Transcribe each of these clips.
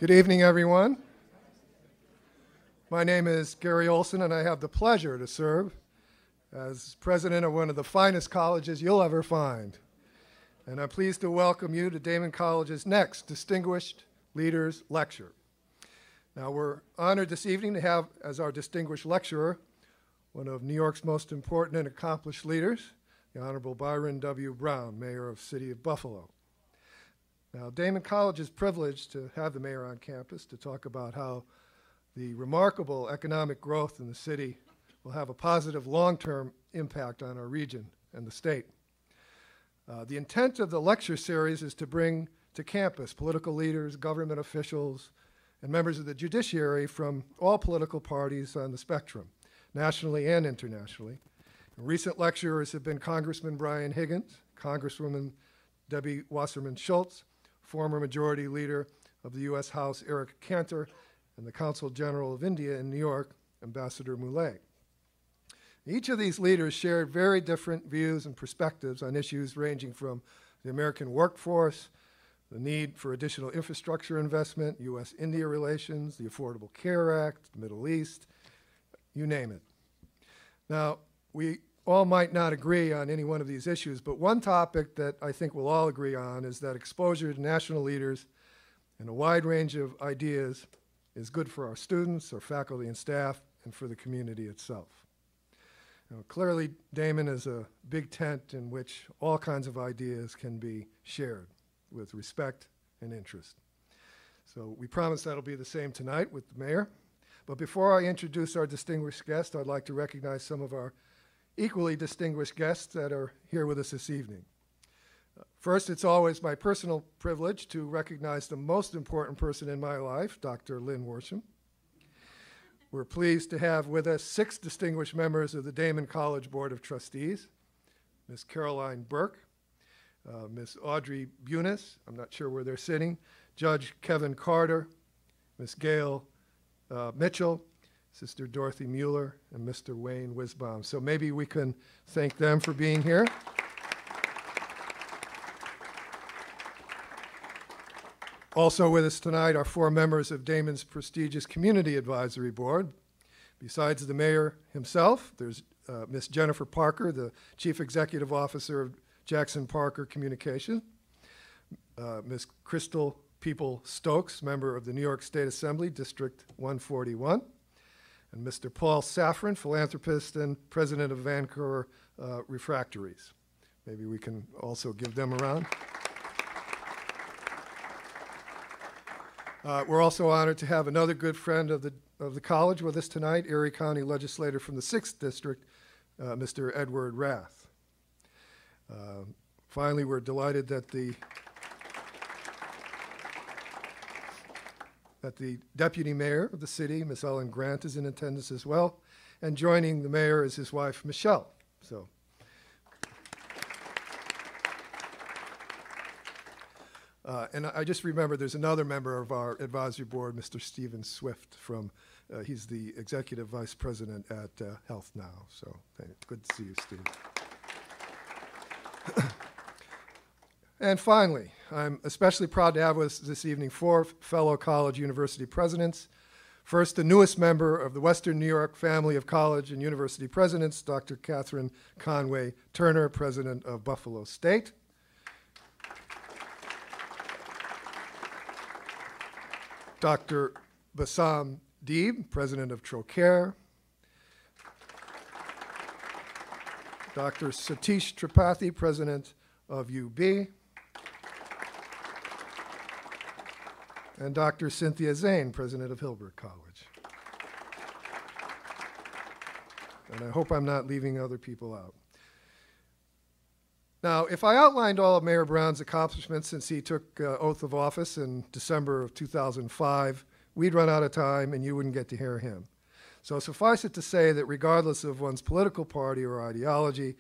Good evening, everyone. My name is Gary Olson, and I have the pleasure to serve as president of one of the finest colleges you'll ever find. And I'm pleased to welcome you to Daemen College's next Distinguished Leaders Lecture. Now, we're honored this evening to have as our distinguished lecturer one of New York's most important and accomplished leaders, the Honorable Byron W. Brown, Mayor of the City of Buffalo. Now, Daemen College is privileged to have the mayor on campus to talk about how the remarkable economic growth in the city will have a positive long-term impact on our region and the state. The intent of the lecture series is to bring to campus political leaders, government officials, and members of the judiciary from all political parties on the spectrum, nationally and internationally. And recent lecturers have been Congressman Brian Higgins, Congresswoman Debbie Wasserman Schultz, former Majority Leader of the U.S. House Eric Cantor, and the Consul General of India in New York, Ambassador Muley. Each of these leaders shared very different views and perspectives on issues ranging from the American workforce, the need for additional infrastructure investment, U.S.-India relations, the Affordable Care Act, the Middle East, you name it. Now, we all might not agree on any one of these issues, but one topic that I think we'll all agree on is that exposure to national leaders and a wide range of ideas is good for our students, our faculty and staff, and for the community itself. Now, clearly, Daemen is a big tent in which all kinds of ideas can be shared with respect and interest. So we promise that'll be the same tonight with the mayor. But before I introduce our distinguished guest, I'd like to recognize some of our equally distinguished guests that are here with us this evening. First, it's always my personal privilege to recognize the most important person in my life, Dr. Lynn Worsham. We're pleased to have with us 6 distinguished members of the Daemen College Board of Trustees: Ms. Caroline Burke, Ms. Audrey Bunis, I'm not sure where they're sitting, Judge Kevin Carter, Ms. Gail Mitchell, Sister Dorothy Mueller, and Mr. Wayne Wisbaum. So maybe we can thank them for being here. Also with us tonight are 4 members of Daemen's prestigious Community Advisory Board. Besides the mayor himself, there's Ms. Jennifer Parker, the Chief Executive Officer of Jackson Parker Communications, Ms. Crystal People-Stokes, member of the New York State Assembly, District 141, and Mr. Paul Safran, philanthropist and president of Vancouver Refractories. Maybe we can also give them a round. We're also honored to have another good friend of the college with us tonight, Erie County legislator from the 6th District, Mr. Edward Rath. Finally, we're delighted that the deputy mayor of the city, Ms. Ellen Grant, is in attendance as well. And joining the mayor is his wife, Michelle. So, and I just remember there's another member of our advisory board, Mr. Stephen Swift, he's the executive vice president at Health Now. So good to see you, Steve. And finally, I'm especially proud to have with us this evening 4 fellow college university presidents. First, the newest member of the Western New York family of college and university presidents, Dr. Catherine Conway Turner, president of Buffalo State. Dr. Bassam Deeb, president of Trocare. Dr. Satish Tripathi, president of UB. And Dr. Cynthia Zane, president of Hilbert College. And I hope I'm not leaving other people out. Now, if I outlined all of Mayor Brown's accomplishments since he took oath of office in December of 2005, we'd run out of time and you wouldn't get to hear him. So suffice it to say that regardless of one's political party or ideology,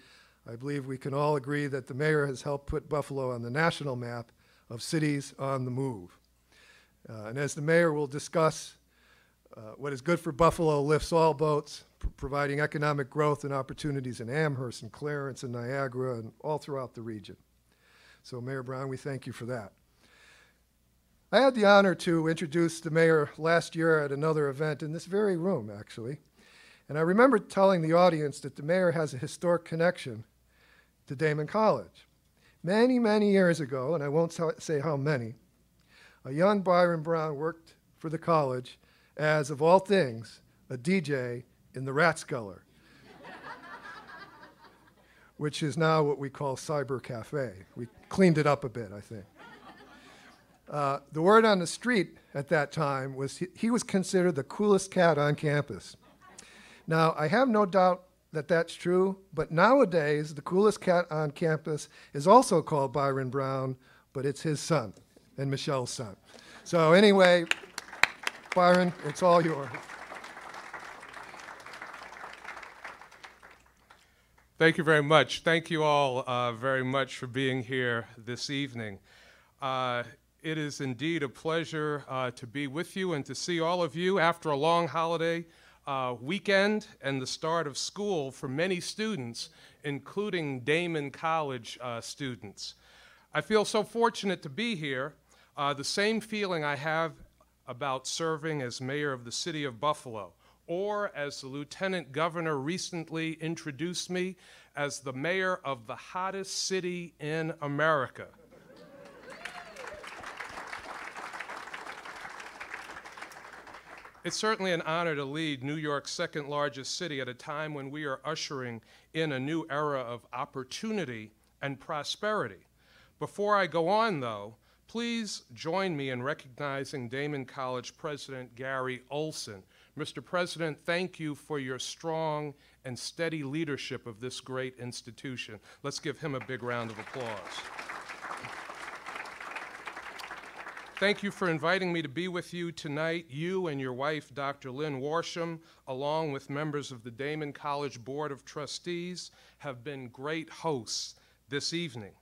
I believe we can all agree that the mayor has helped put Buffalo on the national map of cities on the move. And as the mayor will discuss, what is good for Buffalo lifts all boats, providing economic growth and opportunities in Amherst and Clarence and Niagara and all throughout the region. So Mayor Brown, we thank you for that. I had the honor to introduce the mayor last year at another event in this very room, actually. And I remember telling the audience that the mayor has a historic connection to Daemen College. Many, many years ago, and I won't say how many, a young Byron Brown worked for the college as, of all things, a DJ in the Rat Sculler, which is now what we call Cyber Cafe. We cleaned it up a bit, I think. The word on the street at that time was he was considered the coolest cat on campus. Now, I have no doubt that that's true, but nowadays the coolest cat on campus is also called Byron Brown, but it's his son and Michelle's son. So anyway, Byron, it's all yours. Thank you very much. Thank you all very much for being here this evening. It is indeed a pleasure to be with you and to see all of you after a long holiday weekend and the start of school for many students, including Daemen College students. I feel so fortunate to be here. The same feeling I have about serving as mayor of the city of Buffalo, or as the lieutenant governor recently introduced me, as the mayor of the hottest city in America. It's certainly an honor to lead New York's second largest city at a time when we are ushering in a new era of opportunity and prosperity. Before I go on, though, please join me in recognizing Daemen College President Gary Olson. Mr. President, thank you for your strong and steady leadership of this great institution. Let's give him a big round of applause. Thank you for inviting me to be with you tonight. You and your wife, Dr. Lynn Warsham, along with members of the Daemen College Board of Trustees, have been great hosts this evening.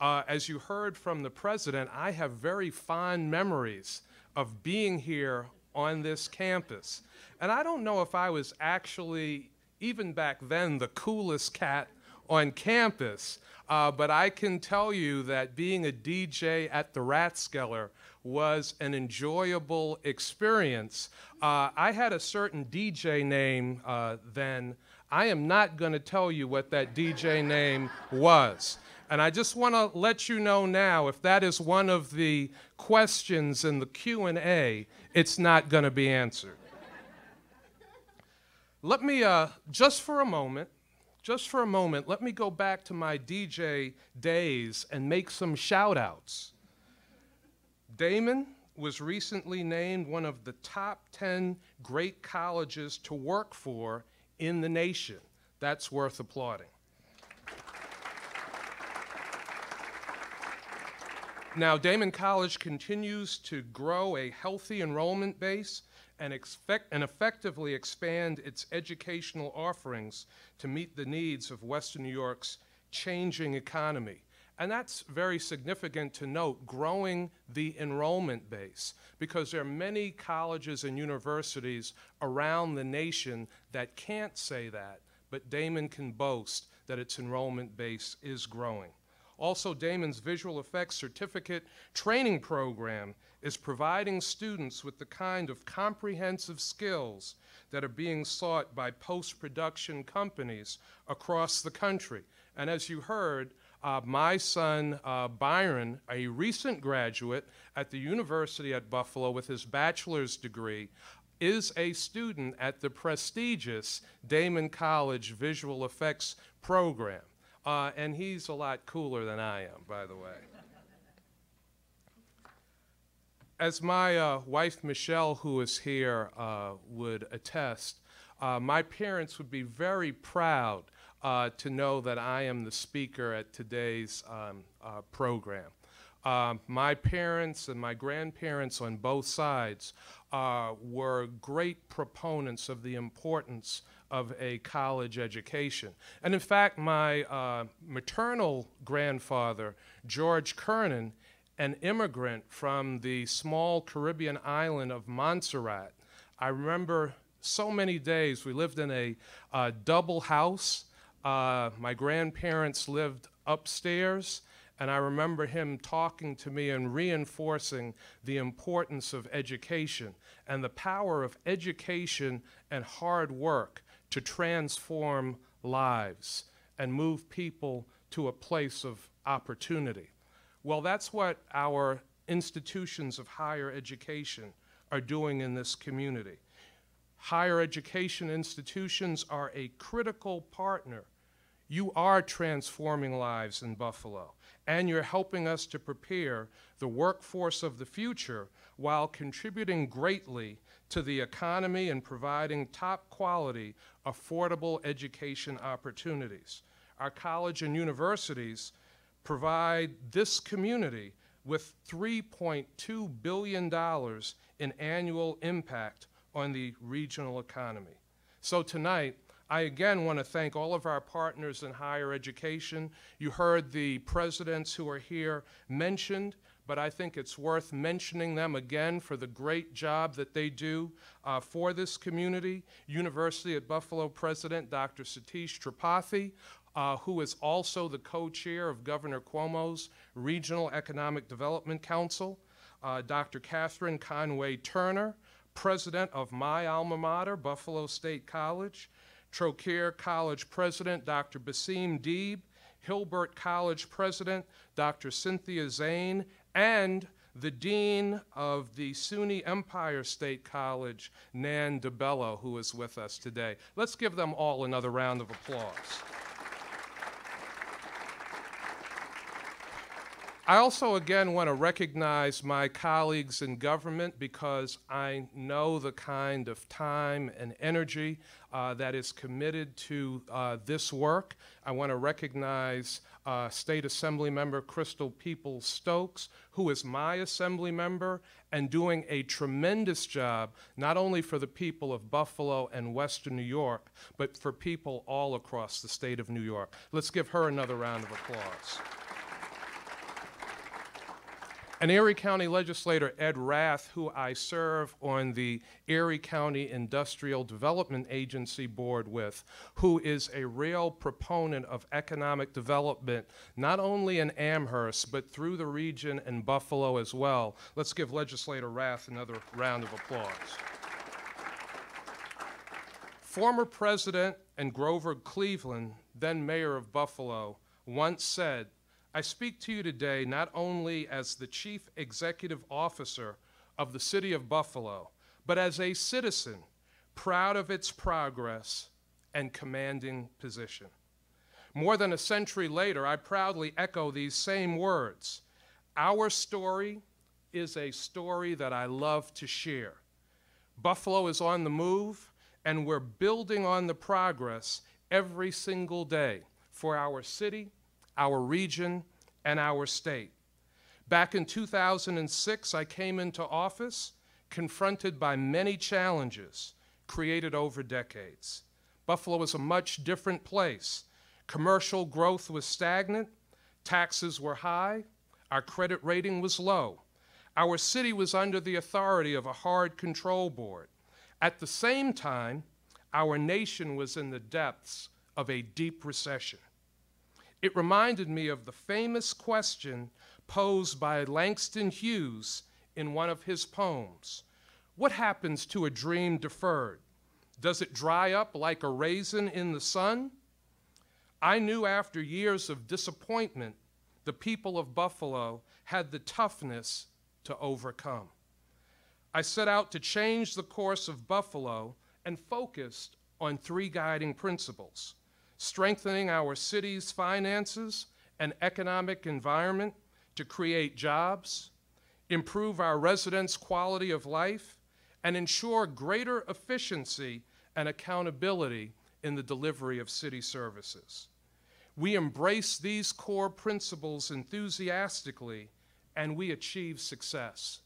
As you heard from the president, I have very fond memories of being here on this campus. And I don't know if I was actually, even back then, the coolest cat on campus, but I can tell you that being a DJ at the Rat Sculler was an enjoyable experience. I had a certain DJ name then. I am not going to tell you what that DJ name was. And I just want to let you know now, if that is one of the questions in the Q&A, it's not going to be answered. Let me, just for a moment, let me go back to my DJ days and make some shout-outs. Daemen was recently named one of the top 10 great colleges to work for in the nation. That's worth applauding. Now, Daemen College continues to grow a healthy enrollment base and effectively expand its educational offerings to meet the needs of Western New York's changing economy. And that's very significant to note, growing the enrollment base, because there are many colleges and universities around the nation that can't say that, but Daemen can boast that its enrollment base is growing. Also, Daemen's Visual Effects Certificate Training Program is providing students with the kind of comprehensive skills that are being sought by post-production companies across the country. And as you heard, my son, Byron, a recent graduate at the University at Buffalo with his bachelor's degree, is a student at the prestigious Daemen College Visual Effects Program. And he's a lot cooler than I am, by the way. As my wife, Michelle, who is here, would attest, my parents would be very proud to know that I am the speaker at today's program. My parents and my grandparents on both sides were great proponents of the importance of a college education. And in fact, my maternal grandfather, George Kernan, an immigrant from the small Caribbean island of Montserrat, I remember so many days. We lived in a double house. My grandparents lived upstairs, And I remember him talking to me and reinforcing the importance of education and the power of education and hard work to transform lives and move people to a place of opportunity. Well, that's what our institutions of higher education are doing in this community. Higher education institutions are a critical partner. You are transforming lives in Buffalo, and you're helping us to prepare the workforce of the future while contributing greatly to the economy and providing top quality, affordable education opportunities. Our college and universities provide this community with $3.2 billion in annual impact on the regional economy. So tonight, I again want to thank all of our partners in higher education. You heard the presidents who are here mentioned, but I think it's worth mentioning them again for the great job that they do for this community. University at Buffalo President Dr. Satish Tripathi, who is also the co-chair of Governor Cuomo's Regional Economic Development Council. Dr. Catherine Conway Turner, president of my alma mater, Buffalo State College. Trocaire College President Dr. Basim Deeb, Hilbert College President Dr. Cynthia Zane, and the Dean of the SUNY Empire State College, Nan DeBello, who is with us today. Let's give them all another round of applause. I also, again, want to recognize my colleagues in government because I know the kind of time and energy that is committed to this work. I want to recognize State Assembly Member Crystal Peoples-Stokes, who is my Assembly member and doing a tremendous job, not only for the people of Buffalo and Western New York, but for people all across the state of New York. Let's give her another round of applause. And Erie County Legislator Ed Rath, who I serve on the Erie County Industrial Development Agency board with, who is a real proponent of economic development, not only in Amherst, but through the region and Buffalo as well. Let's give Legislator Rath another round of applause. Former President and Grover Cleveland, then Mayor of Buffalo, once said, "I speak to you today not only as the Chief Executive Officer of the City of Buffalo, but as a citizen proud of its progress and commanding position." More than a century later, I proudly echo these same words. Our story is a story that I love to share. Buffalo is on the move, and we're building on the progress every single day for our city, our region, and our state. Back in 2006, I came into office confronted by many challenges created over decades. Buffalo was a much different place. Commercial growth was stagnant, taxes were high, our credit rating was low. Our city was under the authority of a hard control board. At the same time, our nation was in the depths of a deep recession. It reminded me of the famous question posed by Langston Hughes in one of his poems. What happens to a dream deferred? Does it dry up like a raisin in the sun? I knew after years of disappointment, the people of Buffalo had the toughness to overcome. I set out to change the course of Buffalo and focused on three guiding principles: strengthening our city's finances and economic environment to create jobs, improve our residents' quality of life, and ensure greater efficiency and accountability in the delivery of city services. We embrace these core principles enthusiastically, and we achieve success.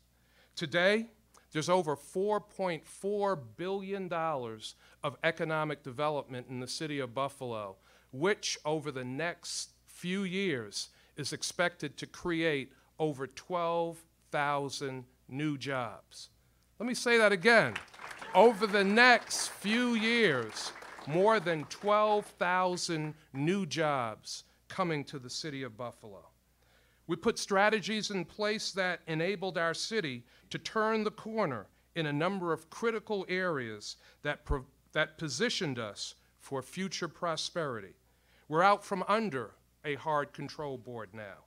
Today, there's over $4.4 billion of economic development in the city of Buffalo, which over the next few years is expected to create over 12,000 new jobs. Let me say that again. Over the next few years, more than 12,000 new jobs coming to the city of Buffalo. We put strategies in place that enabled our city to turn the corner in a number of critical areas that positioned us for future prosperity. We're out from under a hard control board now.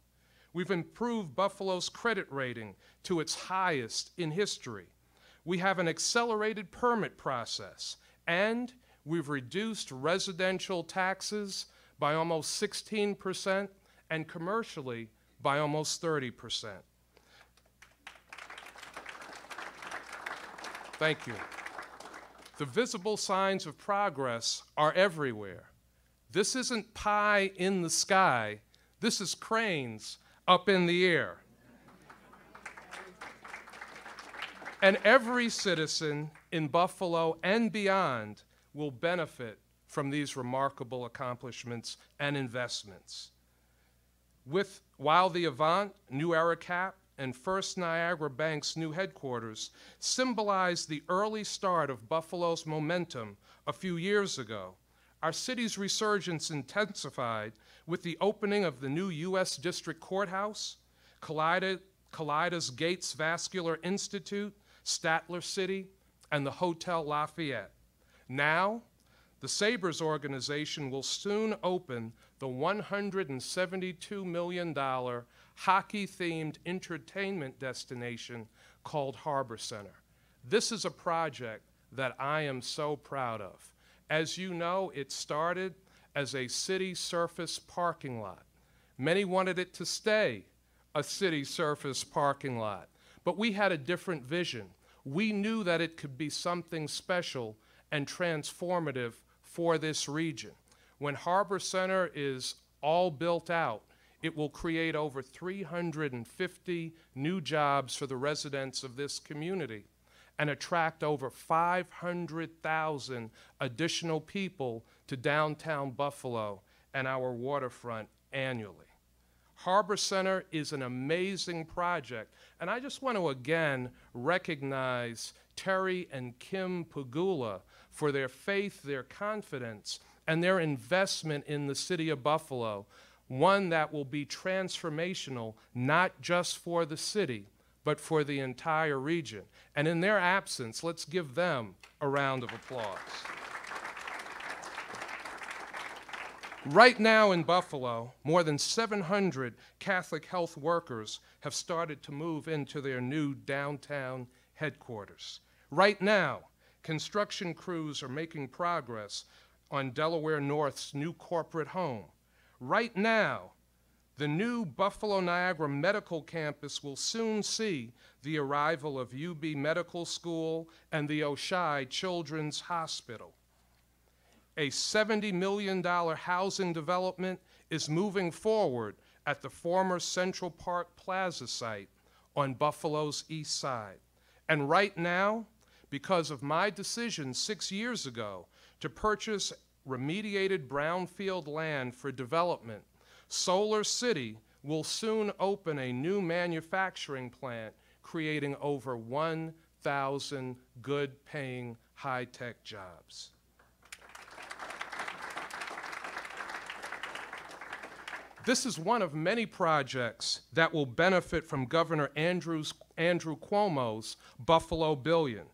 We've improved Buffalo's credit rating to its highest in history. We have an accelerated permit process, and we've reduced residential taxes by almost 16% and commercially by almost 30%. Thank you. The visible signs of progress are everywhere. This isn't pie in the sky. This is cranes up in the air. And every citizen in Buffalo and beyond will benefit from these remarkable accomplishments and investments. While the Avant, New Era Cap, and First Niagara Bank's new headquarters symbolized the early start of Buffalo's momentum a few years ago, our city's resurgence intensified with the opening of the new U.S. District Courthouse, Callidus Gates Vascular Institute, Statler City, and the Hotel Lafayette. Now, the Sabres organization will soon open the $172 million hockey-themed entertainment destination called Harbor Center. This is a project that I am so proud of. As you know, it started as a city surface parking lot. Many wanted it to stay a city surface parking lot, but we had a different vision. We knew that it could be something special and transformative for this region. When Harbor Center is all built out, it will create over 350 new jobs for the residents of this community and attract over 500,000 additional people to downtown Buffalo and our waterfront annually. Harbor Center is an amazing project, and I just want to again recognize Terry and Kim Pagula for their faith, their confidence, and their investment in the city of Buffalo, one that will be transformational not just for the city, but for the entire region. And in their absence, let's give them a round of applause. Right now in Buffalo, more than 700 Catholic health workers have started to move into their new downtown headquarters. Right now, construction crews are making progress on Delaware North's new corporate home. Right now, the new Buffalo Niagara Medical Campus will soon see the arrival of UB Medical School and the Oshai Children's Hospital. A $70 million housing development is moving forward at the former Central Park Plaza site on Buffalo's east side. And right now, because of my decision 6 years ago to purchase remediated brownfield land for development, Solar City will soon open a new manufacturing plant creating over 1,000 good-paying high-tech jobs. This is one of many projects that will benefit from Governor Andrew Cuomo's Buffalo Billion.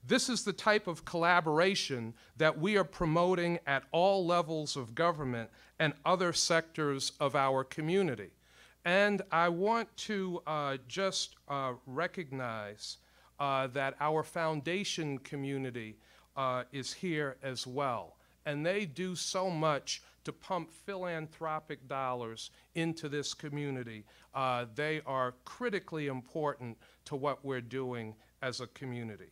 This is the type of collaboration that we are promoting at all levels of government and other sectors of our community. And I want to just recognize that our foundation community is here as well. And they do so much to pump philanthropic dollars into this community. They are critically important to what we're doing as a community.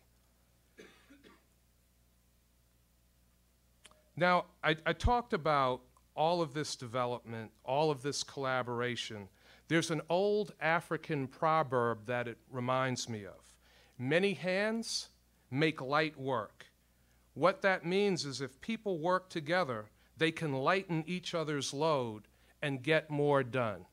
Now, I talked about all of this development, all of this collaboration. There's an old African proverb that it reminds me of. Many hands make light work. What that means is if people work together, they can lighten each other's load and get more done.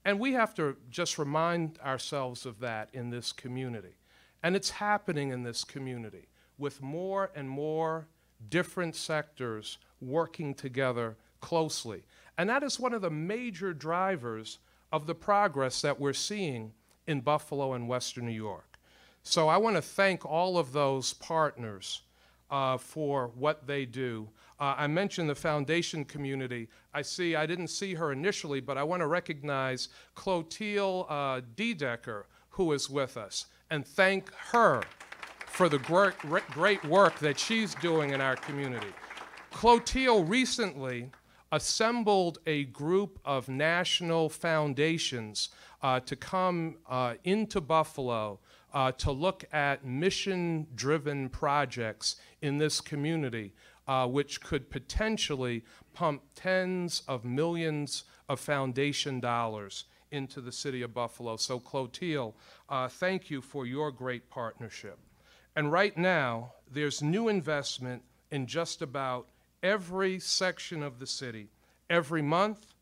And we have to just remind ourselves of that in this community. And it's happening in this community with more and more different sectors working together closely. And that is one of the major drivers of the progress that we're seeing in Buffalo and Western New York. So I want to thank all of those partners for what they do. I mentioned the foundation community. I didn't see her initially, but I want to recognize Clotilde Dedecker, who is with us, and thank her for the great work that she's doing in our community. Clotilde recently assembled a group of national foundations to come into Buffalo to look at mission-driven projects in this community, which could potentially pump tens of millions of foundation dollars into the city of Buffalo. So Clotilde, thank you for your great partnership. And right now, there's new investment in just about every section of the city, every month,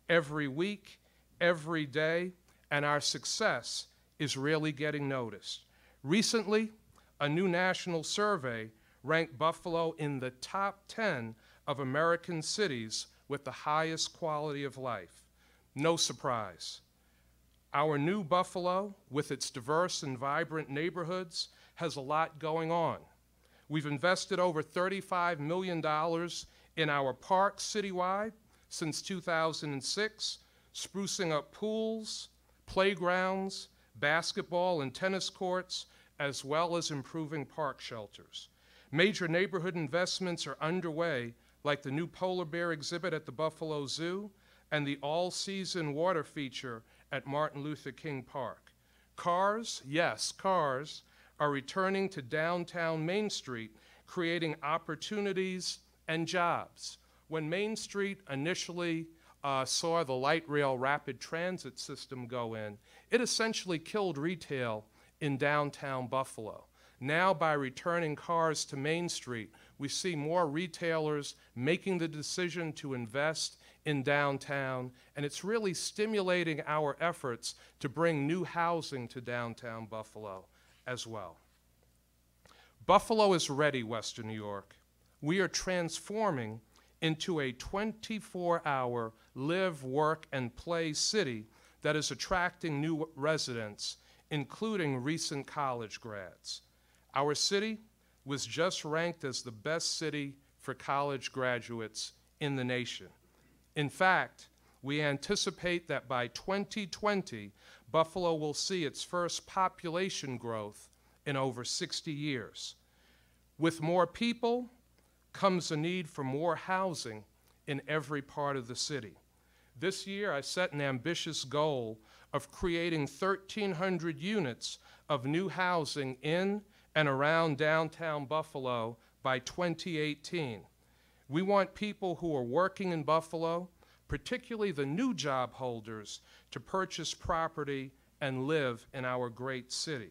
every week, every day, and our success is really getting noticed. Recently, a new national survey ranked Buffalo in the top 10 of American cities with the highest quality of life. No surprise. Our new Buffalo, with its diverse and vibrant neighborhoods, has a lot going on. We've invested over $35 million in our parks citywide since 2006, sprucing up pools, playgrounds, basketball and tennis courts, as well as improving park shelters. Major neighborhood investments are underway, like the new polar bear exhibit at the Buffalo Zoo and the all-season water feature at Martin Luther King Park. Cars, yes, cars, are returning to downtown Main Street, creating opportunities and jobs. When Main Street initially saw the light rail rapid transit system go in, it essentially killed retail in downtown Buffalo. Now, by returning cars to Main Street, we see more retailers making the decision to invest in downtown, and it's really stimulating our efforts to bring new housing to downtown Buffalo as well. Buffalo is ready, Western New York. We are transforming into a 24-hour live, work, and play city that is attracting new residents, including recent college grads. Our city was just ranked as the best city for college graduates in the nation. In fact, we anticipate that by 2020, Buffalo will see its first population growth in over 60 years. With more people comes a need for more housing in every part of the city. This year, I set an ambitious goal of creating 1,300 units of new housing in and around downtown Buffalo by 2018. We want people who are working in Buffalo, particularly the new job holders, to purchase property and live in our great city.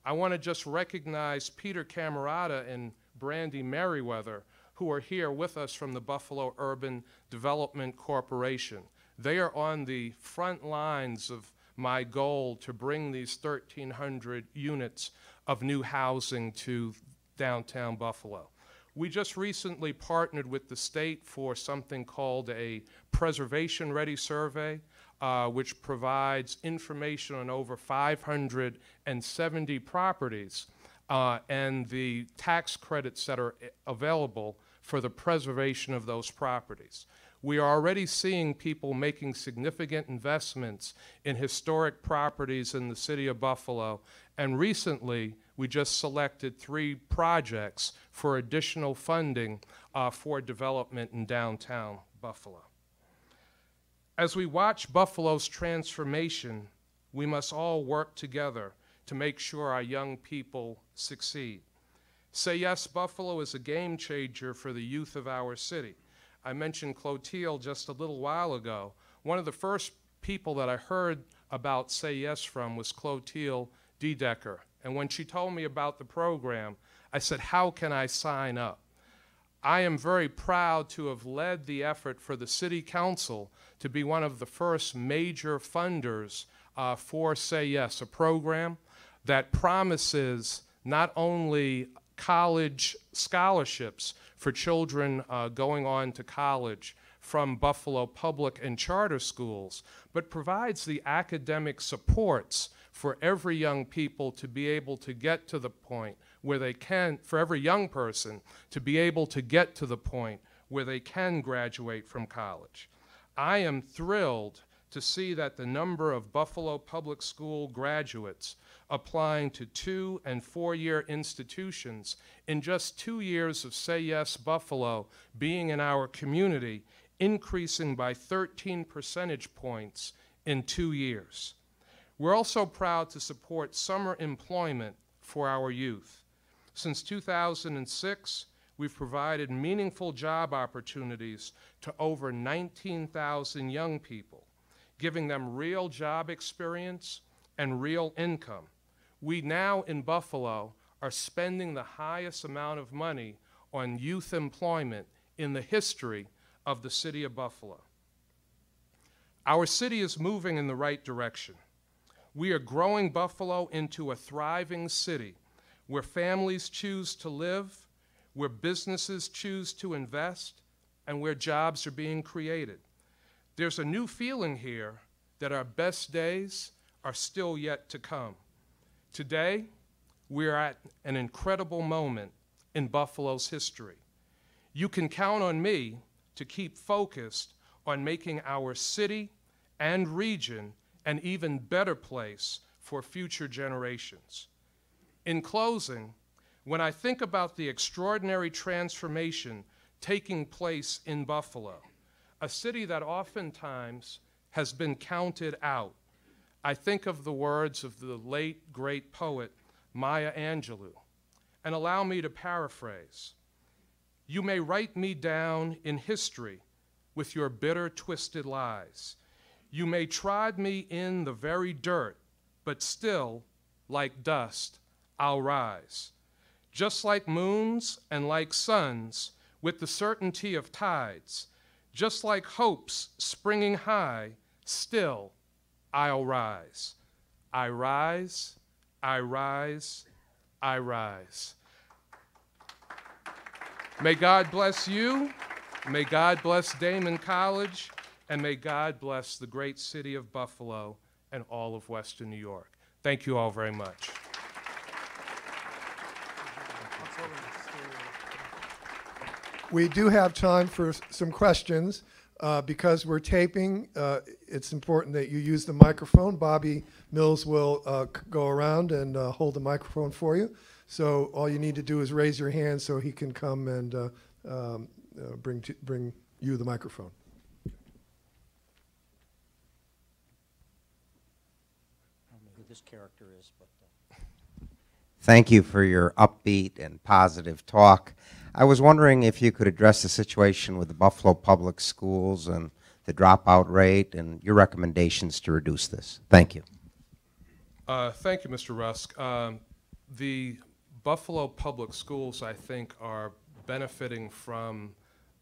I want to just recognize Peter Camerata and Brandy Merriweather, who are here with us from the Buffalo Urban Development Corporation. They are on the front lines of my goal to bring these 1,300 units of new housing to downtown Buffalo. We just recently partnered with the state for something called a preservation-ready survey, which provides information on over 570 properties and the tax credits that are available for the preservation of those properties. We are already seeing people making significant investments in historic properties in the city of Buffalo, and recently we just selected 3 projects for additional funding for development in downtown Buffalo. As we watch Buffalo's transformation, we must all work together to make sure our young people succeed. Say Yes Buffalo is a game changer for the youth of our city. I mentioned Clotilde just a little while ago. One of the first people that I heard about Say Yes from was Clotilde Dedecker. And when she told me about the program, I said, how can I sign up? I am very proud to have led the effort for the City Council to be one of the first major funders for Say Yes, a program that promises not only college scholarships for children going on to college from Buffalo public and charter schools, but provides the academic supports for every young people to be able to get to the point where they can, for every young person to be able to get to the point where they can graduate from college. I am thrilled to see that the number of Buffalo Public School graduates applying to 2- and 4-year institutions in just 2 years of Say Yes Buffalo being in our community, increasing by 13 percentage points in 2 years. We're also proud to support summer employment for our youth. Since 2006, we've provided meaningful job opportunities to over 19,000 young people, giving them real job experience and real income. We now in Buffalo are spending the highest amount of money on youth employment in the history of the city of Buffalo. Our city is moving in the right direction. We are growing Buffalo into a thriving city where families choose to live, where businesses choose to invest, and where jobs are being created. There's a new feeling here that our best days are still yet to come. Today, we're at an incredible moment in Buffalo's history. You can count on me to keep focused on making our city and region an even better place for future generations. In closing, when I think about the extraordinary transformation taking place in Buffalo, a city that oftentimes has been counted out, I think of the words of the late, great poet Maya Angelou, and allow me to paraphrase. You may write me down in history with your bitter, twisted lies. You may trod me in the very dirt, but still, like dust, I'll rise. Just like moons and like suns, with the certainty of tides, just like hopes springing high, still I'll rise. I rise, I rise, I rise. May God bless you, may God bless Daemen College, and may God bless the great city of Buffalo and all of Western New York. Thank you all very much. We do have time for some questions. Because we're taping, it's important that you use the microphone. Bobby Mills will go around and hold the microphone for you. So all you need to do is raise your hand so he can come and bring you the microphone. I don't know who this character is, but Thank you for your upbeat and positive talk. I was wondering if you could address the situation with the Buffalo Public Schools and the dropout rate and your recommendations to reduce this. Thank you. Thank you, Mr. Rusk. The Buffalo Public Schools, I think, are benefiting from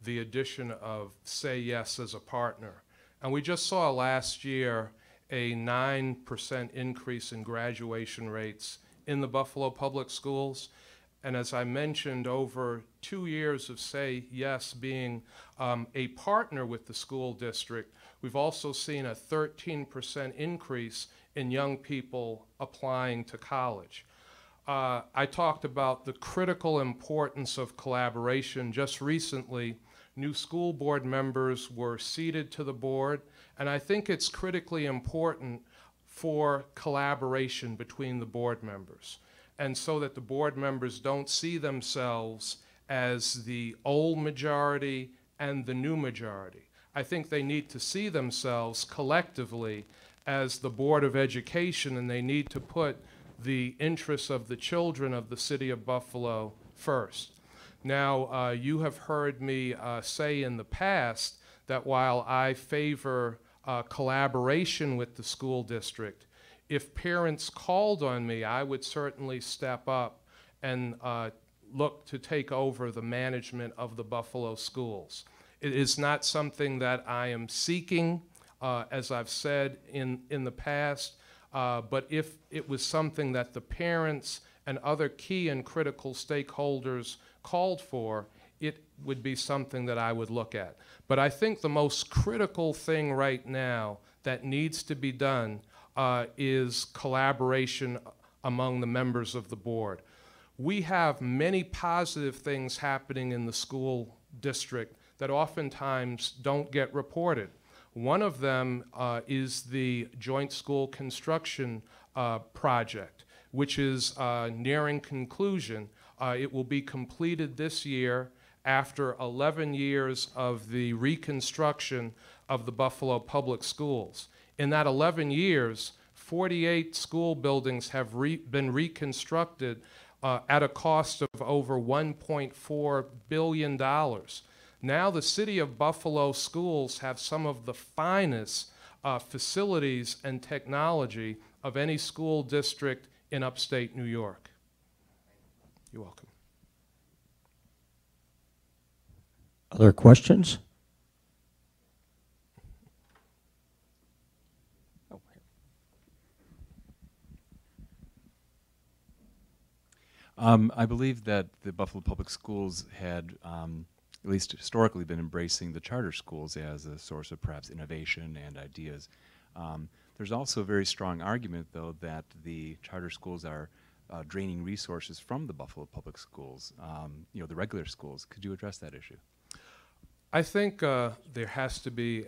the addition of Say Yes as a partner. And we just saw last year a 9% increase in graduation rates in the Buffalo Public Schools. And as I mentioned, over 2 years of Say Yes being a partner with the school district, we've also seen a 13% increase in young people applying to college. I talked about the critical importance of collaboration. Just recently, new school board members were seated to the board, and I think it's critically important for collaboration between the board members, and so that the board members don't see themselves as the old majority and the new majority. I think they need to see themselves collectively as the Board of Education, and they need to put the interests of the children of the city of Buffalo first. Now, you have heard me say in the past that while I favor collaboration with the school district, if parents called on me, I would certainly step up and look to take over the management of the Buffalo schools. It is not something that I am seeking, as I've said in the past, but if it was something that the parents and other key and critical stakeholders called for, it would be something that I would look at. But I think the most critical thing right now that needs to be done is collaboration among the members of the board. We have many positive things happening in the school district that oftentimes don't get reported. One of them is the joint school construction project, which is nearing conclusion. It will be completed this year after 11 years of the reconstruction of the Buffalo Public Schools. In that 11 years, 48 school buildings have been reconstructed at a cost of over $1.4 billion. Now the city of Buffalo schools have some of the finest facilities and technology of any school district in upstate New York. You're welcome. Other questions? I believe that the Buffalo Public Schools had, at least historically, been embracing the charter schools as a source of perhaps innovation and ideas. There's also a very strong argument, though, that the charter schools are draining resources from the Buffalo Public Schools, the regular schools. Could you address that issue? I think there has to be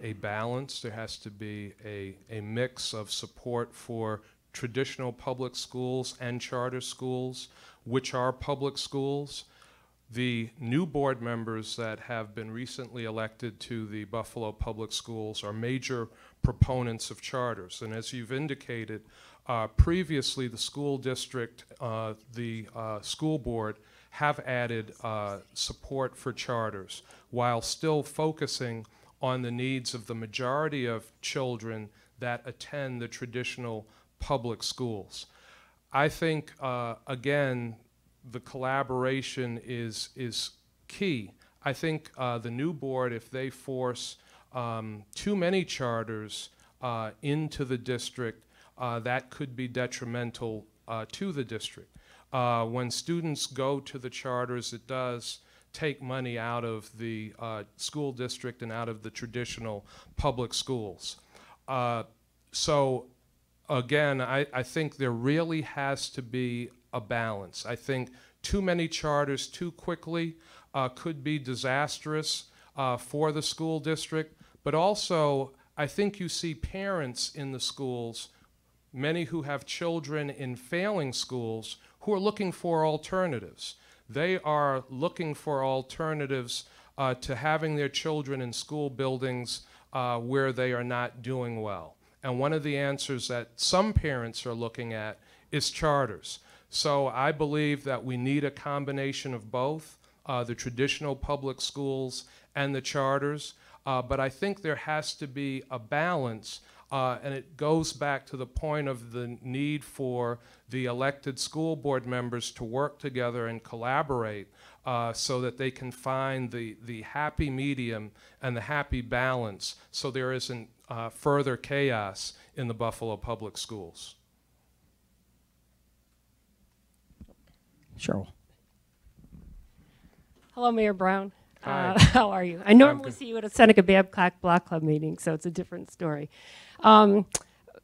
a balance. There has to be a mix of support for traditional public schools and charter schools, which are public schools. The new board members that have been recently elected to the Buffalo Public Schools are major proponents of charters. And as you've indicated, previously the school district, the school board have added support for charters while still focusing on the needs of the majority of children that attend the traditional public schools. I think, again, the collaboration is key. I think the new board, if they force too many charters into the district, that could be detrimental to the district. When students go to the charters, it does take money out of the school district and out of the traditional public schools. So again, I think there really has to be a balance. I think too many charters too quickly could be disastrous for the school district, but also I think you see parents in the schools, many who have children in failing schools, who are looking for alternatives. They are looking for alternatives to having their children in school buildings where they are not doing well. And one of the answers that some parents are looking at is charters. So I believe that we need a combination of both, the traditional public schools and the charters. But I think there has to be a balance, and it goes back to the point of the need for the elected school board members to work together and collaborate so that they can find the happy medium and the happy balance so there isn't further chaos in the Buffalo Public Schools. Cheryl. Hello, Mayor Brown. Hi. How are you? I normally good. see you at a Seneca Babcock Block Club meeting, so it's a different story. One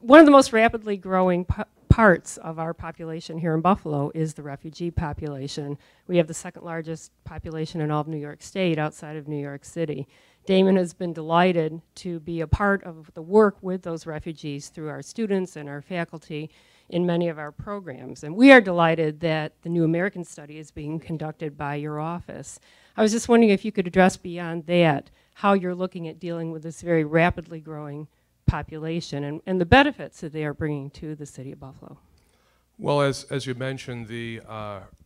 of the most rapidly growing parts of our population here in Buffalo is the refugee population. We have the second largest population in all of New York State outside of New York City. Daemen has been delighted to be a part of the work with those refugees through our students and our faculty in many of our programs. And we are delighted that the New American Study is being conducted by your office. I was just wondering if you could address beyond that how you're looking at dealing with this very rapidly growing population and the benefits that they are bringing to the city of Buffalo. Well, as you mentioned, the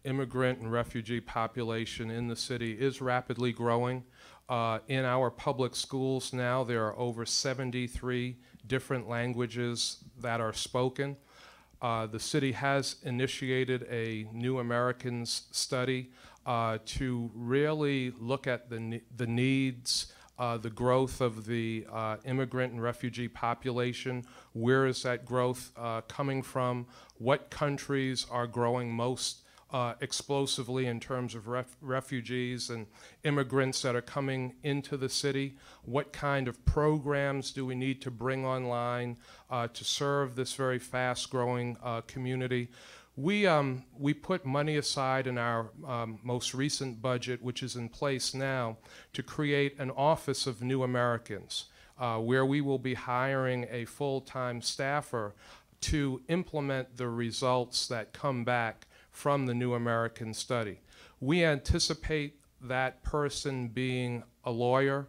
immigrant and refugee population in the city is rapidly growing. In our public schools now, there are over 73 different languages that are spoken. The city has initiated a New Americans study to really look at the needs, the growth of the immigrant and refugee population. Where is that growth coming from? What countries are growing most explosively in terms of refugees and immigrants that are coming into the city. What kind of programs do we need to bring online to serve this very fast-growing community? We put money aside in our most recent budget, which is in place now, to create an Office of New Americans, where we will be hiring a full-time staffer to implement the results that come back from the New American Study. We anticipate that person being a lawyer.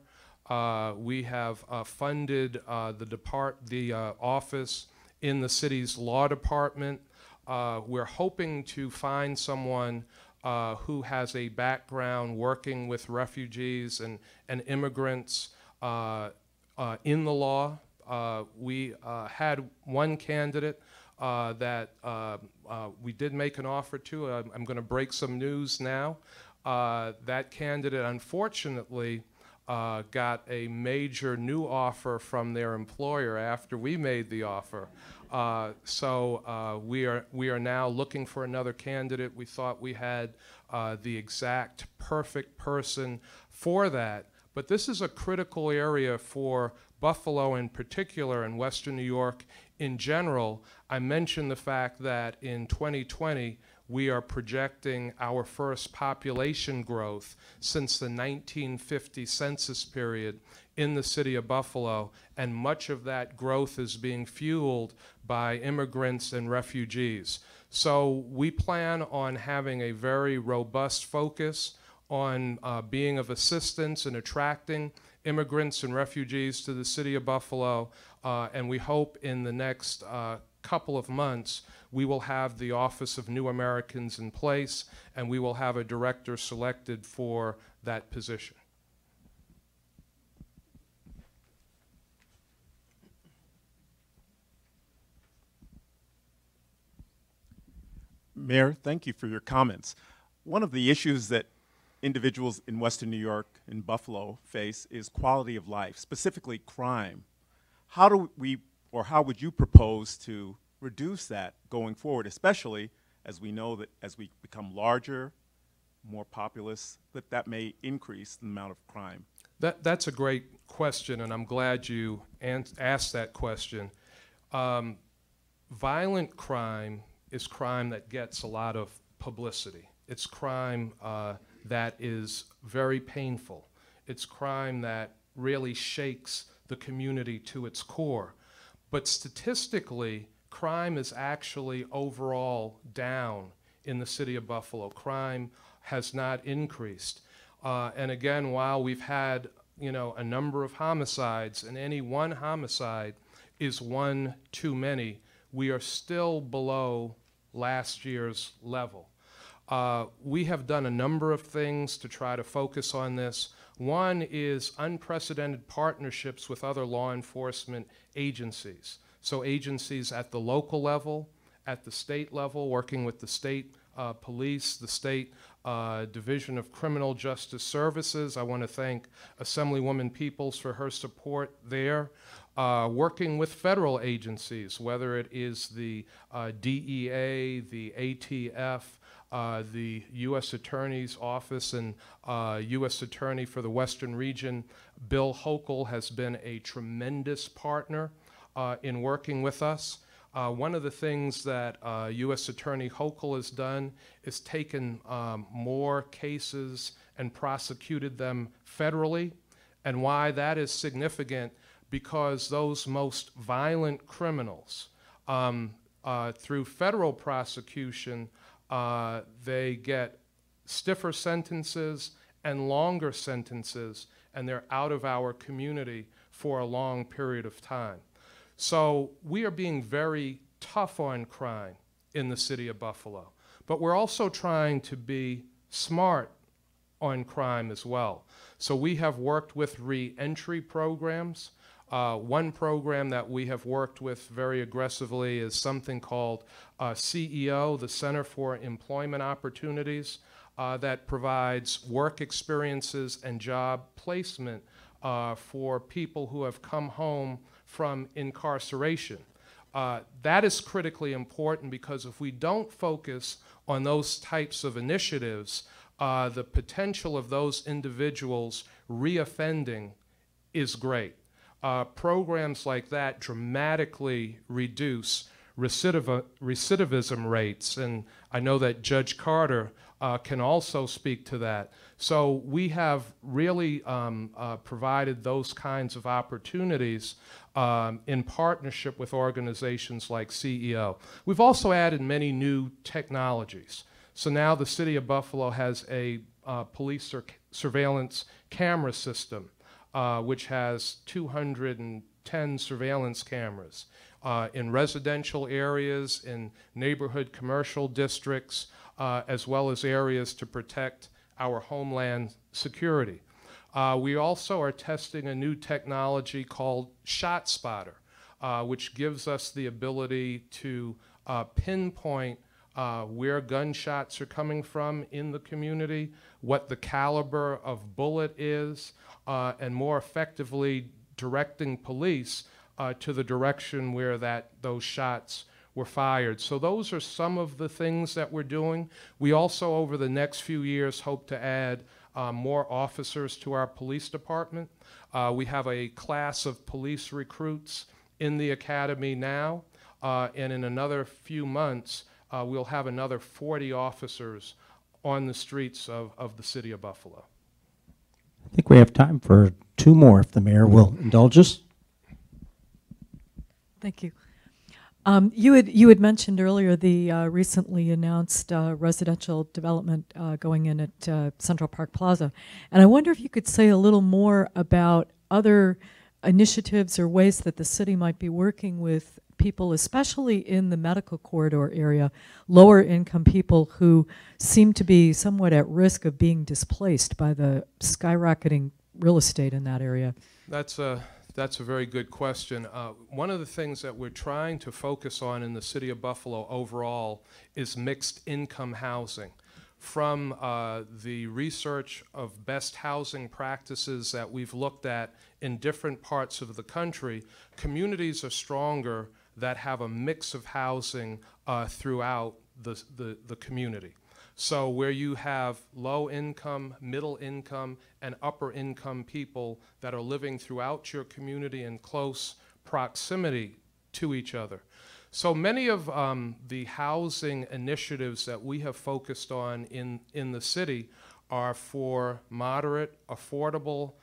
We have funded the office in the city's law department. We're hoping to find someone who has a background working with refugees and immigrants in the law. We had one candidate that we did make an offer to. I'm going to break some news now. That candidate, unfortunately, got a major new offer from their employer after we made the offer. So we are now looking for another candidate. We thought we had the exact perfect person for that. But this is a critical area for Buffalo in particular and Western New York in general. I mentioned the fact that in 2020, we are projecting our first population growth since the 1950 census period in the city of Buffalo, and much of that growth is being fueled by immigrants and refugees. So we plan on having a very robust focus on being of assistance in attracting immigrants and refugees to the city of Buffalo, and we hope in the next couple of months we will have the Office of New Americans in place, and we will have a director selected for that position. Mayor, thank you for your comments. One of the issues that individuals in Western New York and Buffalo face is quality of life, specifically crime. How do we, or how would you propose to reduce that going forward, especially as we know that as we become larger, more populous, that may increase the amount of crime? That's a great question, and I'm glad you asked that question. Violent crime is crime that gets a lot of publicity. It's crime that is very painful. It's crime that really shakes the community to its core. But statistically, crime is actually overall down in the city of Buffalo. Crime has not increased. And again, while we've had a number of homicides, and any one homicide is one too many, we are still below last year's level. We have done a number of things to try to focus on this. One is unprecedented partnerships with other law enforcement agencies. So agencies at the local level, at the state level, working with the state police, the state Division of Criminal Justice Services. I want to thank Assemblywoman Peoples for her support there. Working with federal agencies, whether it is the DEA, the ATF, the U.S. Attorney's Office, and U.S. Attorney for the Western Region, Bill Hochul, has been a tremendous partner in working with us. One of the things that U.S. Attorney Hochul has done is taken more cases and prosecuted them federally. And why that is significant, because those most violent criminals, through federal prosecution, they get stiffer sentences and longer sentences, and they're out of our community for a long period of time. So we are being very tough on crime in the city of Buffalo, but we're also trying to be smart on crime as well. So we have worked with re-entry programs. One program that we have worked with very aggressively is something called CEO, the Center for Employment Opportunities, that provides work experiences and job placement for people who have come home from incarceration. That is critically important because if we don't focus on those types of initiatives, the potential of those individuals reoffending is great. Programs like that dramatically reduce recidivism rates, and I know that Judge Carter can also speak to that. So we have really provided those kinds of opportunities in partnership with organizations like CEO. We've also added many new technologies. So now the City of Buffalo has a police surveillance camera system, which has 210 surveillance cameras in residential areas, in neighborhood commercial districts, as well as areas to protect our homeland security. We also are testing a new technology called ShotSpotter, which gives us the ability to pinpoint where gunshots are coming from in the community, what the caliber of bullet is, and more effectively directing police to the direction where those shots were fired. So those are some of the things that we're doing. We also, over the next few years, hope to add more officers to our police department. We have a class of police recruits in the academy now, and in another few months, we'll have another 40 officers on the streets of the City of Buffalo. I think we have time for two more, if the mayor will indulge us. Thank you. You had mentioned earlier the recently announced residential development going in at Central Park Plaza, and I wonder if you could say a little more about other initiatives or ways that the city might be working with people, especially in the medical corridor area, lower income people who seem to be somewhat at risk of being displaced by the skyrocketing real estate in that area. That's a very good question. One of the things that we're trying to focus on in the City of Buffalo overall is mixed income housing. From the research of best housing practices that we've looked at in different parts of the country, communities are stronger that have a mix of housing throughout the community. So where you have low income, middle income, and upper income people that are living throughout your community in close proximity to each other. So many of the housing initiatives that we have focused on in the city are for moderate, affordable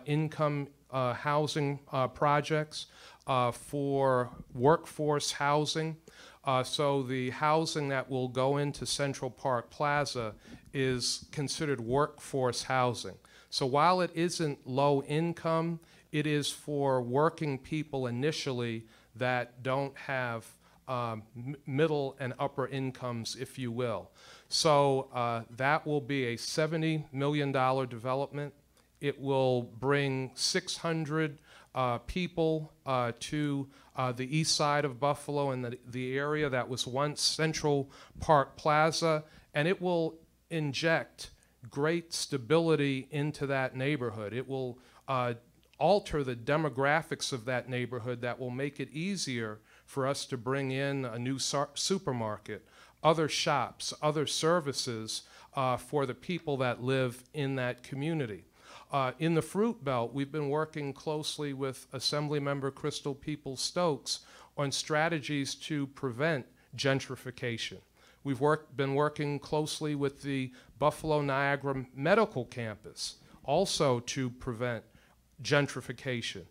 income housing projects, for workforce housing. So the housing that will go into Central Park Plaza is considered workforce housing. So while it isn't low income, it is for working people initially that don't have middle and upper incomes, if you will. So that will be a $70 million development. It will bring 600 people to the east side of Buffalo and the area that was once Central Park Plaza, and it will inject great stability into that neighborhood. It will alter the demographics of that neighborhood that will make it easier for us to bring in a new supermarket, other shops, other services for the people that live in that community. In the Fruit Belt, we've been working closely with Assemblymember Crystal Peoples-Stokes on strategies to prevent gentrification. We've been working closely with the Buffalo Niagara Medical Campus also to prevent gentrification.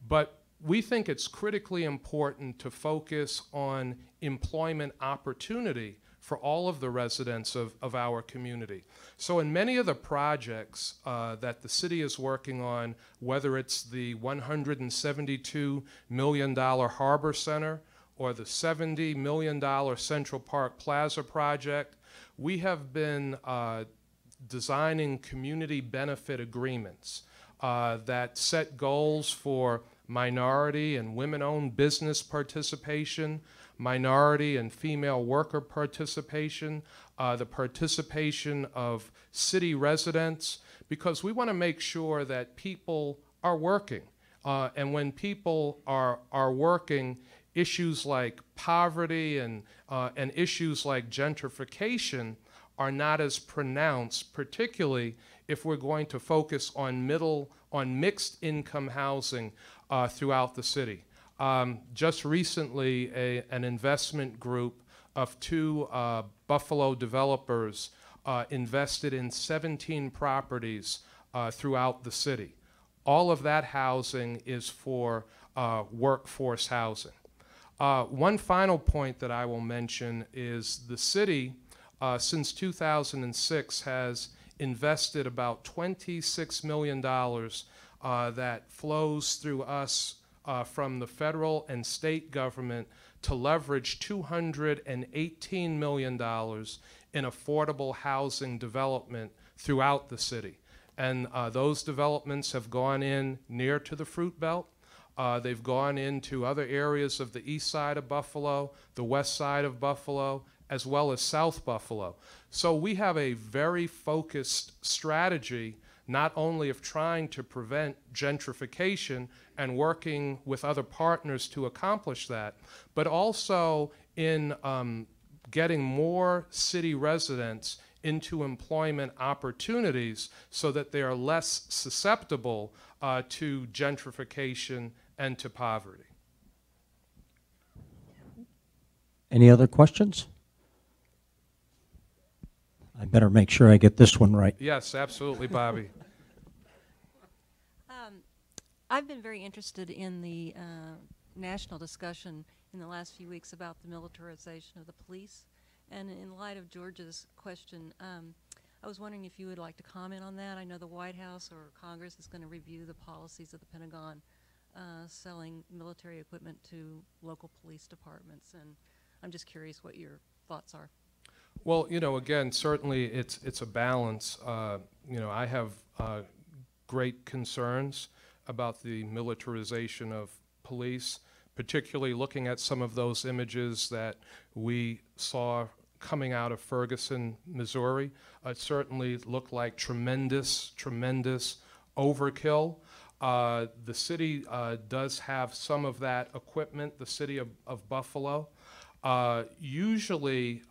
But we think it's critically important to focus on employment opportunity for all of the residents of our community. So in many of the projects that the city is working on, whether it's the $172 million Harbor Center or the $70 million Central Park Plaza project, we have been designing community benefit agreements that set goals for minority and women-owned business participation, minority and female worker participation, the participation of city residents, because we want to make sure that people are working. And when people are working, issues like poverty and issues like gentrification are not as pronounced, particularly if we're going to focus on mixed income housing throughout the city. Just recently, an investment group of two Buffalo developers invested in 17 properties throughout the city. All of that housing is for workforce housing. One final point that I will mention is the city, since 2006, has invested about $26 million that flows through us from the federal and state government to leverage $218 million in affordable housing development throughout the city. And those developments have gone in near to the Fruit Belt. They've gone into other areas of the east side of Buffalo, the west side of Buffalo, as well as South Buffalo. So we have a very focused strategy, not only of trying to prevent gentrification and working with other partners to accomplish that, but also in getting more city residents into employment opportunities so that they are less susceptible to gentrification and to poverty. Any other questions? I better make sure I get this one right. Yes, absolutely, Bobby. I've been very interested in the national discussion in the last few weeks about the militarization of the police. And in light of George's question, I was wondering if you would like to comment on that. I know the White House or Congress is going to review the policies of the Pentagon selling military equipment to local police departments, and I'm just curious what your thoughts are. Well, you know, again, certainly it's a balance. You know, I have great concerns about the militarization of police, particularly looking at some of those images that we saw coming out of Ferguson, Missouri. It certainly looked like tremendous overkill. The city does have some of that equipment, the city of Buffalo. Usually,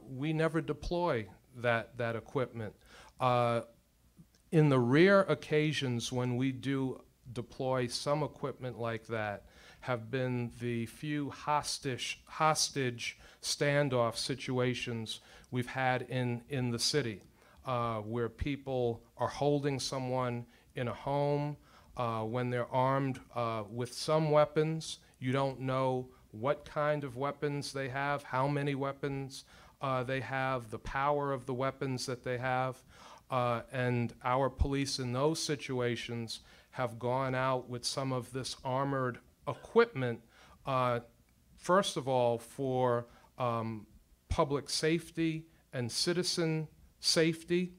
we never deploy that equipment. In the rare occasions when we do deploy some equipment like that, have been the few hostage standoff situations we've had in the city, where people are holding someone in a home when they're armed with some weapons. You don't know what kind of weapons they have, how many weapons they have, the power of the weapons that they have. And our police in those situations have gone out with some of this armored equipment, first of all, for public safety and citizen safety,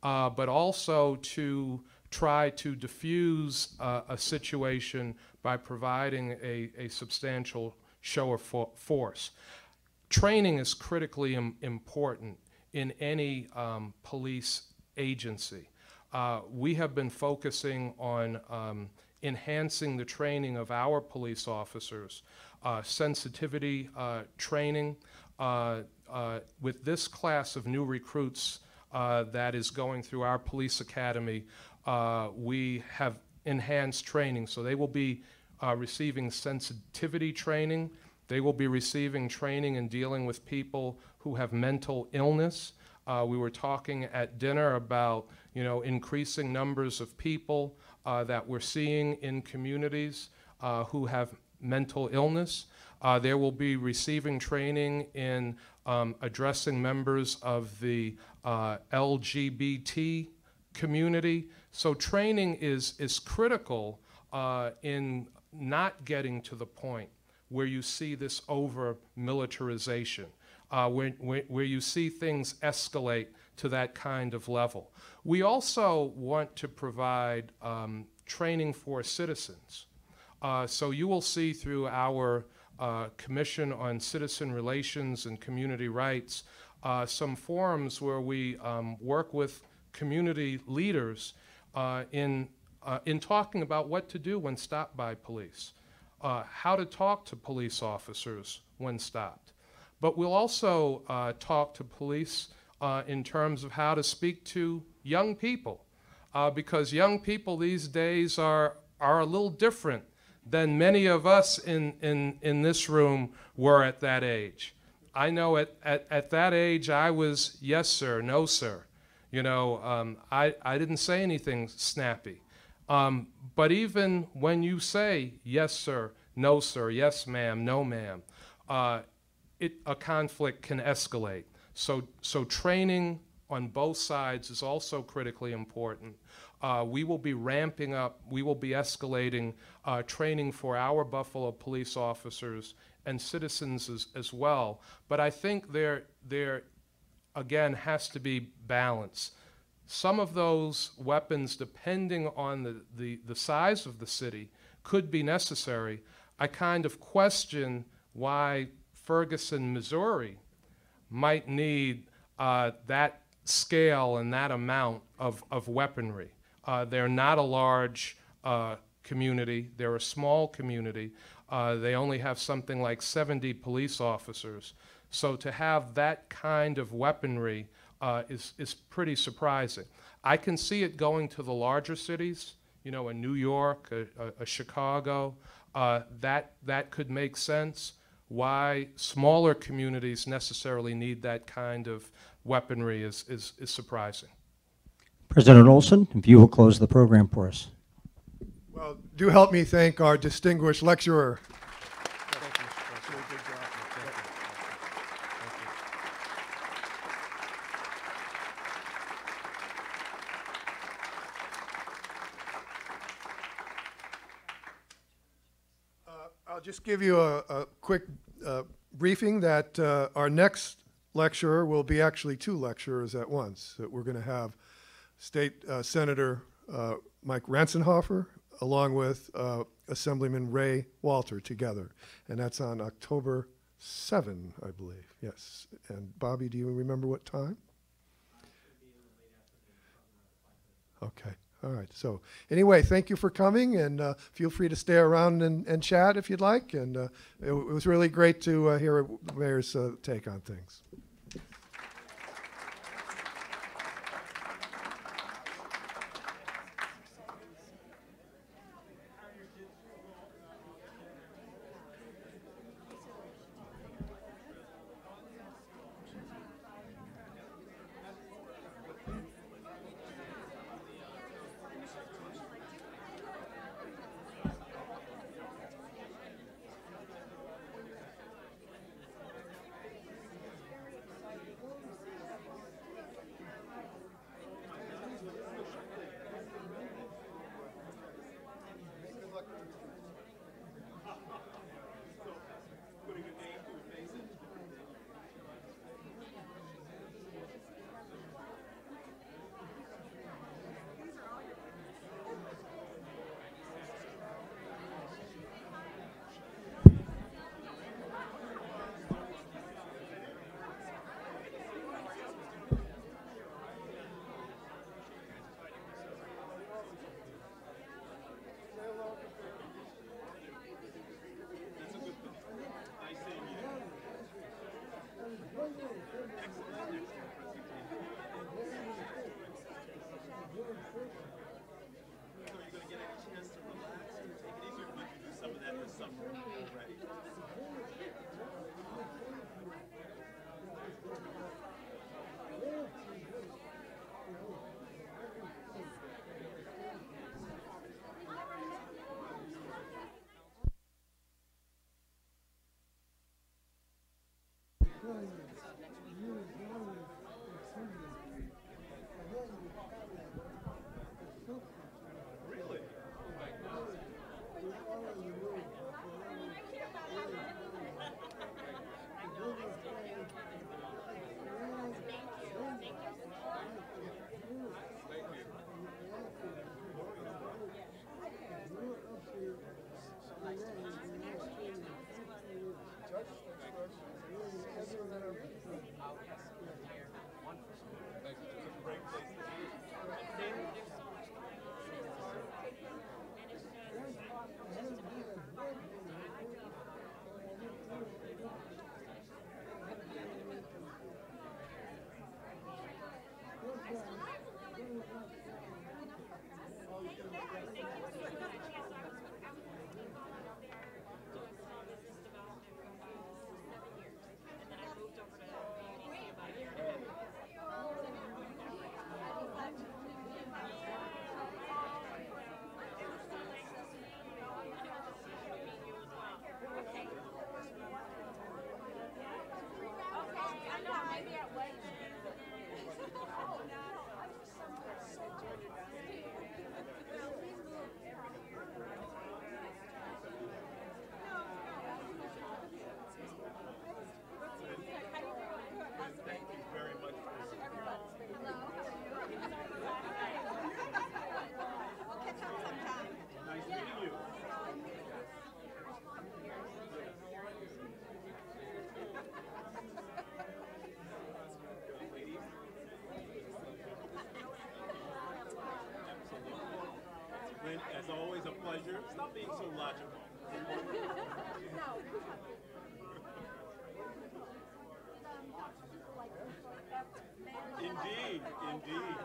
but also to try to diffuse a situation by providing a substantial show of force. Training is critically important in any police agency. We have been focusing on enhancing the training of our police officers, sensitivity training. With this class of new recruits that is going through our police academy, we have enhanced training. So they will be receiving sensitivity training. They will be receiving training in dealing with people who have mental illness. We were talking at dinner about, you know, increasing numbers of people that we're seeing in communities who have mental illness. They will be receiving training in addressing members of the LGBT community. So training is critical in not getting to the point where you see this over-militarization, where you see things escalate to that kind of level. We also want to provide training for citizens. So you will see through our Commission on Citizen Relations and Community Rights some forums where we work with community leaders in talking about what to do when stopped by police. how to talk to police officers when stopped. But we'll also talk to police in terms of how to speak to young people, because young people these days are a little different than many of us in this room were at that age. I know at that age I was yes sir, no sir. You know, I didn't say anything snappy. But even when you say yes sir, no sir, yes ma'am, no ma'am, a conflict can escalate. So training on both sides is also critically important. We will be ramping up, we will be escalating training for our Buffalo police officers and citizens as well. But I think there again has to be balance. Some of those weapons, depending on the size of the city, could be necessary. I kind of question why Ferguson, Missouri might need that scale and that amount of weaponry. They're not a large community. They're a small community. They only have something like 70 police officers. So to have that kind of weaponry is pretty surprising. I can see it going to the larger cities, you know, a New York, a Chicago. That could make sense. Why smaller communities necessarily need that kind of weaponry is surprising. President Olson, if you will close the program for us. Well, do help me thank our distinguished lecturer. I'll just give you a quick briefing that our next lecturer will be actually two lecturers at once. That we're going to have State Senator Mike Ransenhofer along with Assemblyman Ray Walter together. And that's on October 7, I believe. Yes. And Bobby, do you remember what time? Okay. All right. So anyway, thank you for coming, and feel free to stay around and chat if you'd like. And it was really great to hear the Mayor's take on things. As always, a pleasure. Stop being so logical. Indeed, indeed.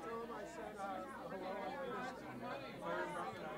Tell him I said hello and I missed him.